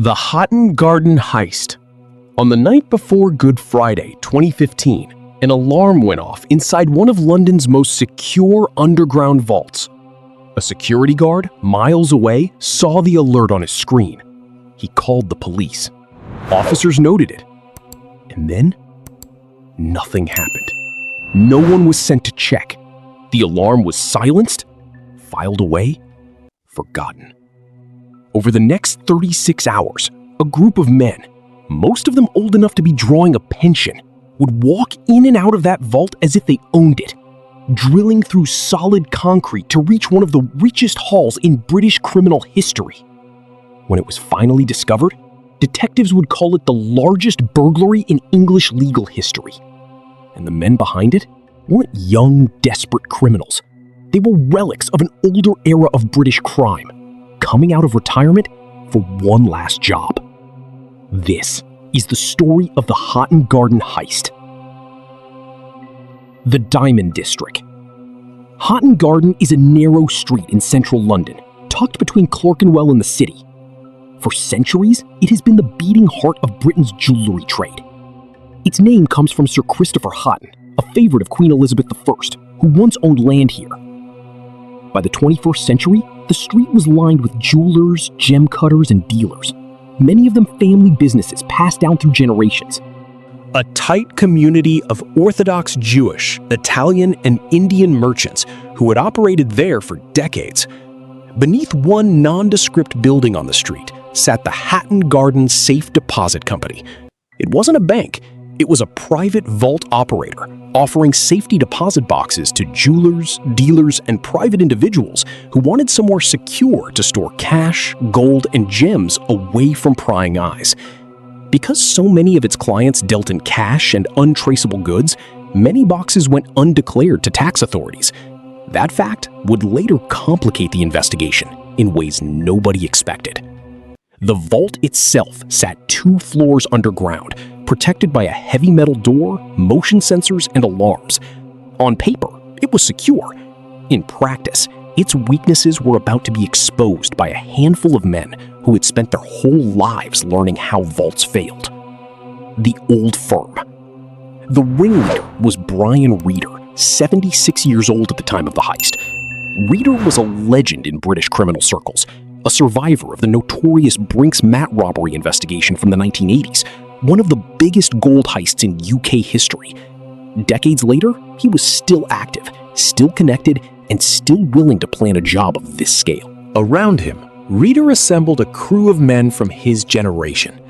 The Hatton Garden Heist. On the night before Good Friday, 2015, an alarm went off inside one of London's most secure underground vaults. A security guard, miles away, saw the alert on his screen. He called the police. Officers noted it. And then, nothing happened. No one was sent to check. The alarm was silenced, filed away, forgotten. Over the next 36 hours, a group of men, most of them old enough to be drawing a pension, would walk in and out of that vault as if they owned it, drilling through solid concrete to reach one of the richest halls in British criminal history. When it was finally discovered, detectives would call it the largest burglary in English legal history. And the men behind it weren't young, desperate criminals. They were relics of an older era of British crime, coming out of retirement for one last job. This is the story of the Hatton Garden Heist. The Diamond District. Hatton Garden is a narrow street in central London, tucked between Clerkenwell and the city. For centuries, it has been the beating heart of Britain's jewellery trade. Its name comes from Sir Christopher Hatton, a favourite of Queen Elizabeth I, who once owned land here. By the 21st century, the street was lined with jewelers, gem cutters, and dealers, many of them family businesses passed down through generations. A tight community of Orthodox Jewish, Italian, and Indian merchants who had operated there for decades. Beneath one nondescript building on the street sat the Hatton Garden Safe Deposit Company. It wasn't a bank, it was a private vault operator offering safety deposit boxes to jewelers, dealers, and private individuals who wanted somewhere secure to store cash, gold, and gems away from prying eyes. Because so many of its clients dealt in cash and untraceable goods, many boxes went undeclared to tax authorities. That fact would later complicate the investigation in ways nobody expected. The vault itself sat 2 floors underground, protected by a heavy metal door, motion sensors, and alarms. On paper, it was secure. In practice, its weaknesses were about to be exposed by a handful of men who had spent their whole lives learning how vaults failed. The Old Firm. The ringleader was Brian Reader, 76 years old at the time of the heist. Reader was a legend in British criminal circles, a survivor of the notorious Brinks Mat robbery investigation from the 1980s, one of the biggest gold heists in UK history. Decades later, he was still active, still connected, and still willing to plan a job of this scale. Around him, Reader assembled a crew of men from his generation.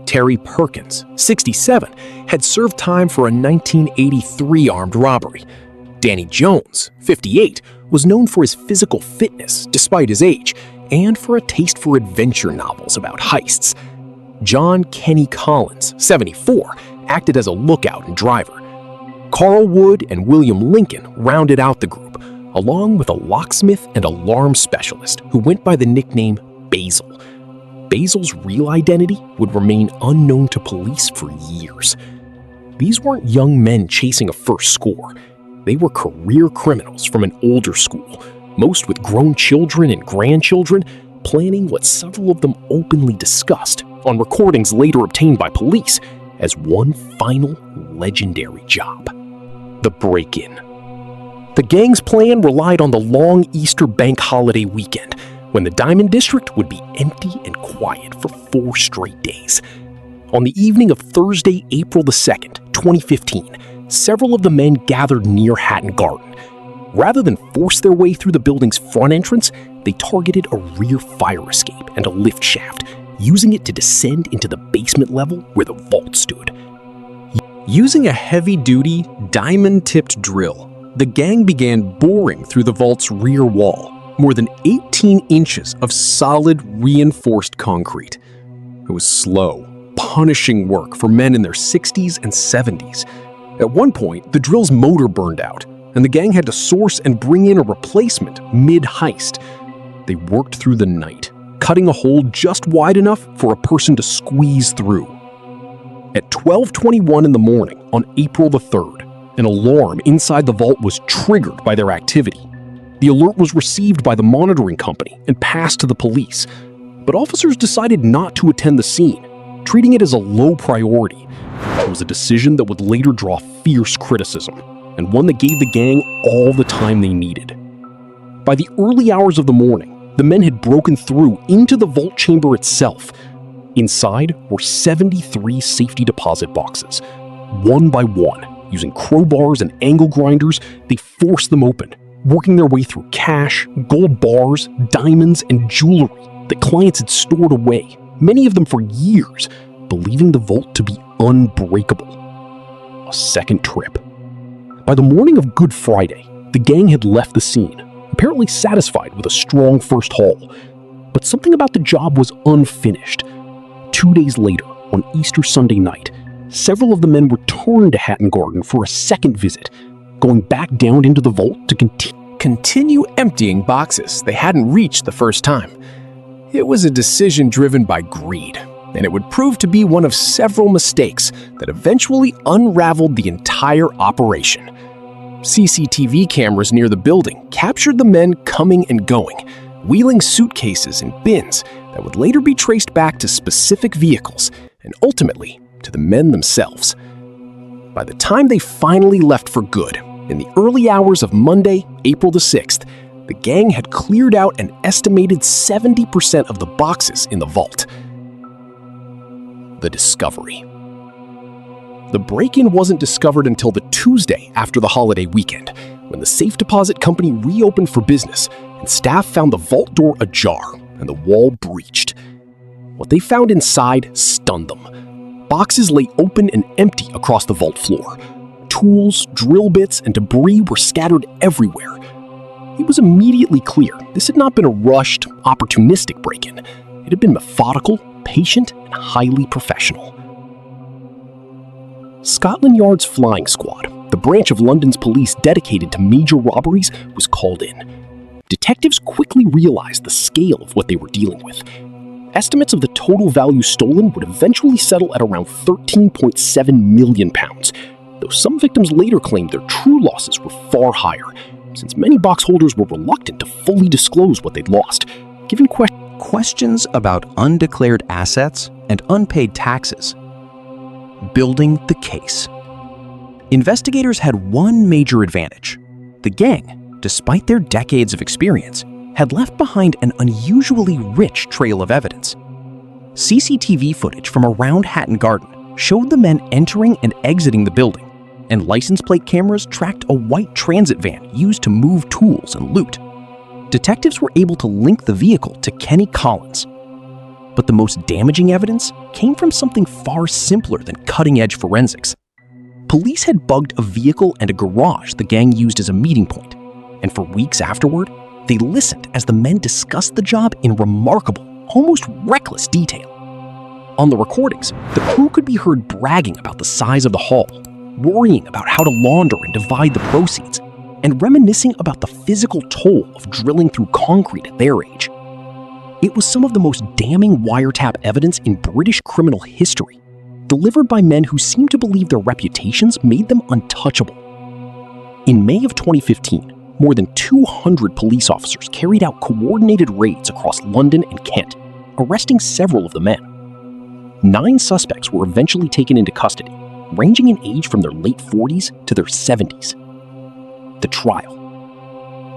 Terry Perkins, 67, had served time for a 1983 armed robbery. Danny Jones, 58, was known for his physical fitness despite his age, and for a taste for adventure novels about heists. John Kenny Collins, 74, acted as a lookout and driver. Carl Wood and William Lincoln rounded out the group, along with a locksmith and alarm specialist who went by the nickname Basil. Basil's real identity would remain unknown to police for years. These weren't young men chasing a first score. They were career criminals from an older school, most with grown children and grandchildren, planning what several of them openly discussed on recordings later obtained by police as one final legendary job: the break-in. The gang's plan relied on the long Easter bank holiday weekend, when the Diamond District would be empty and quiet for 4 straight days. On the evening of Thursday, April the 2nd, 2015, several of the men gathered near Hatton Garden. Rather than force their way through the building's front entrance, they targeted a rear fire escape and a lift shaft, using it to descend into the basement level where the vault stood. Using a heavy-duty, diamond-tipped drill, the gang began boring through the vault's rear wall, more than 18 inches of solid, reinforced concrete. It was slow, punishing work for men in their 60s and 70s. At one point, the drill's motor burned out, and the gang had to source and bring in a replacement mid-heist. They worked through the night, cutting a hole just wide enough for a person to squeeze through. At 12:21 in the morning on April the 3rd, an alarm inside the vault was triggered by their activity. The alert was received by the monitoring company and passed to the police. But officers decided not to attend the scene, treating it as a low priority. It was a decision that would later draw fierce criticism, and one that gave the gang all the time they needed. By the early hours of the morning, the men had broken through into the vault chamber itself. Inside were 73 safety deposit boxes. One by one, using crowbars and angle grinders, they forced them open, working their way through cash, gold bars, diamonds, and jewelry that clients had stored away, many of them for years, believing the vault to be unbreakable. A second trip. By the morning of Good Friday, the gang had left the scene, apparently satisfied with a strong first haul. But something about the job was unfinished. 2 days later, on Easter Sunday night, several of the men returned to Hatton Garden for a second visit, going back down into the vault to Continue emptying boxes they hadn't reached the first time. It was a decision driven by greed, and it would prove to be one of several mistakes that eventually unraveled the entire operation. CCTV cameras near the building captured the men coming and going, wheeling suitcases and bins that would later be traced back to specific vehicles and ultimately to the men themselves. By the time they finally left for good, in the early hours of Monday, April the 6th, the gang had cleared out an estimated 70% of the boxes in the vault. The discovery. The break-in wasn't discovered until the Tuesday after the holiday weekend, when the safe deposit company reopened for business and staff found the vault door ajar and the wall breached. What they found inside stunned them. Boxes lay open and empty across the vault floor. Tools, drill bits, and debris were scattered everywhere. It was immediately clear this had not been a rushed, opportunistic break-in. It had been methodical, patient, and highly professional. Scotland Yard's flying squad, the branch of London's police dedicated to major robberies, was called in. Detectives quickly realized the scale of what they were dealing with. Estimates of the total value stolen would eventually settle at around £13.7 million, though some victims later claimed their true losses were far higher, since many box holders were reluctant to fully disclose what they'd lost, given questions about undeclared assets and unpaid taxes. Building the case. Investigators had one major advantage. The gang, despite their decades of experience, had left behind an unusually rich trail of evidence. CCTV footage from around Hatton Garden showed the men entering and exiting the building, and license plate cameras tracked a white transit van used to move tools and loot. Detectives were able to link the vehicle to Kenny Collins. But the most damaging evidence came from something far simpler than cutting-edge forensics. Police had bugged a vehicle and a garage the gang used as a meeting point, and for weeks afterward, they listened as the men discussed the job in remarkable, almost reckless detail. On the recordings, the crew could be heard bragging about the size of the haul, worrying about how to launder and divide the proceeds, and reminiscing about the physical toll of drilling through concrete at their age. It was some of the most damning wiretap evidence in British criminal history, delivered by men who seemed to believe their reputations made them untouchable. In May of 2015, more than 200 police officers carried out coordinated raids across London and Kent, arresting several of the men. 9 suspects were eventually taken into custody, ranging in age from their late 40s to their 70s. The trial.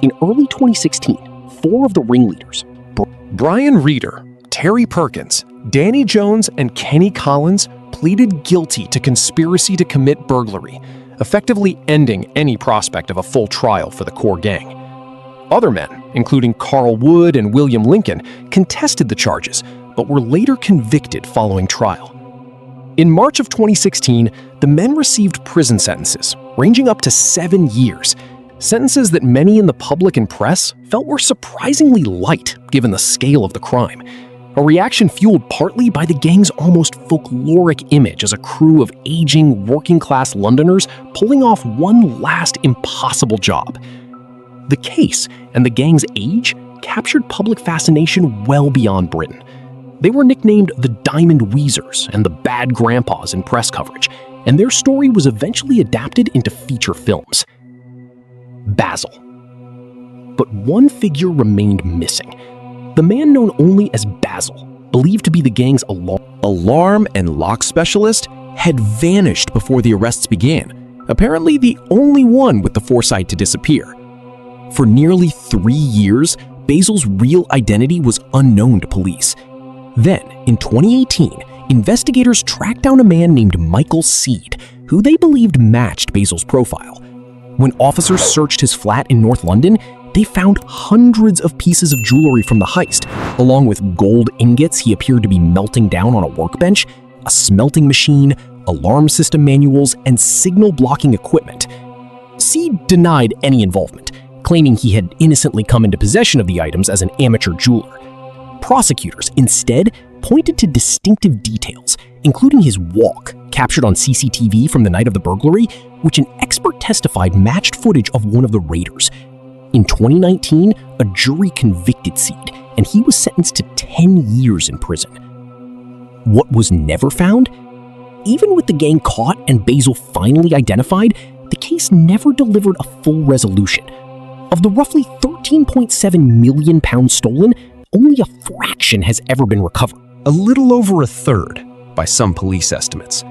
In early 2016, 4 of the ringleaders, Brian Reeder, Terry Perkins, Danny Jones, and Kenny Collins, pleaded guilty to conspiracy to commit burglary, effectively ending any prospect of a full trial for the core gang. Other men, including Carl Wood and William Lincoln, contested the charges, but were later convicted following trial. In March of 2016, the men received prison sentences, ranging up to 7 years, sentences that many in the public and press felt were surprisingly light given the scale of the crime, a reaction fueled partly by the gang's almost folkloric image as a crew of aging, working-class Londoners pulling off one last impossible job. The case and the gang's age captured public fascination well beyond Britain. They were nicknamed the Diamond Weezers and the Bad Grandpas in press coverage, and their story was eventually adapted into feature films. Basil. But one figure remained missing. The man known only as Basil, believed to be the gang's alarm and lock specialist, had vanished before the arrests began, apparently the only one with the foresight to disappear. For nearly 3 years, Basil's real identity was unknown to police. Then, in 2018, investigators tracked down a man named Michael Seed, who they believed matched Basil's profile. When officers searched his flat in North London, they found hundreds of pieces of jewelry from the heist, along with gold ingots he appeared to be melting down on a workbench, a smelting machine, alarm system manuals, and signal blocking equipment. Seed denied any involvement, claiming he had innocently come into possession of the items as an amateur jeweler. Prosecutors instead pointed to distinctive details, including his walk, captured on CCTV from the night of the burglary, which an expert testified matched footage of one of the raiders. In 2019, a jury convicted Seed, and he was sentenced to 10 years in prison. What was never found? Even with the gang caught and Basil finally identified, the case never delivered a full resolution. Of the roughly £13.7 million stolen, only a fraction has ever been recovered. A little over a third, by some police estimates.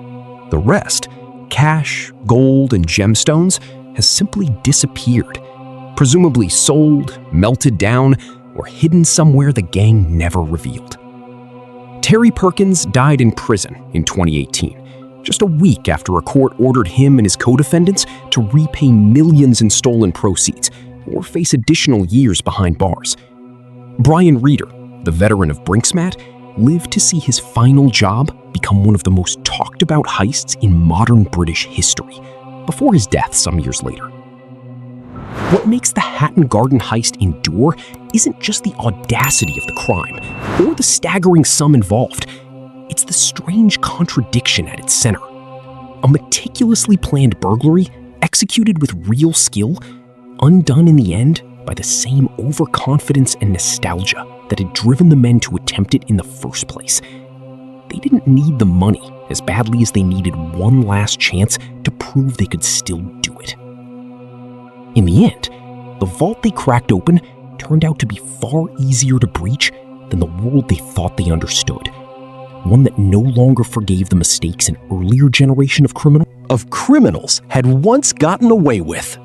The rest, cash, gold, and gemstones, has simply disappeared, presumably sold, melted down, or hidden somewhere the gang never revealed. Terry Perkins died in prison in 2018, just a week after a court ordered him and his co-defendants to repay millions in stolen proceeds or face additional years behind bars. Brian Reeder, the veteran of Brinksmat, lived to see his final job become one of the most talked about heists in modern British history, before his death some years later. What makes the Hatton Garden Heist endure isn't just the audacity of the crime, or the staggering sum involved. It's the strange contradiction at its center. A meticulously planned burglary, executed with real skill, undone in the end by the same overconfidence and nostalgia that had driven the men to attempt it in the first place. They didn't need the money as badly as they needed one last chance to prove they could still do it. In the end, the vault they cracked open turned out to be far easier to breach than the world they thought they understood. One that no longer forgave the mistakes an earlier generation of criminals had once gotten away with.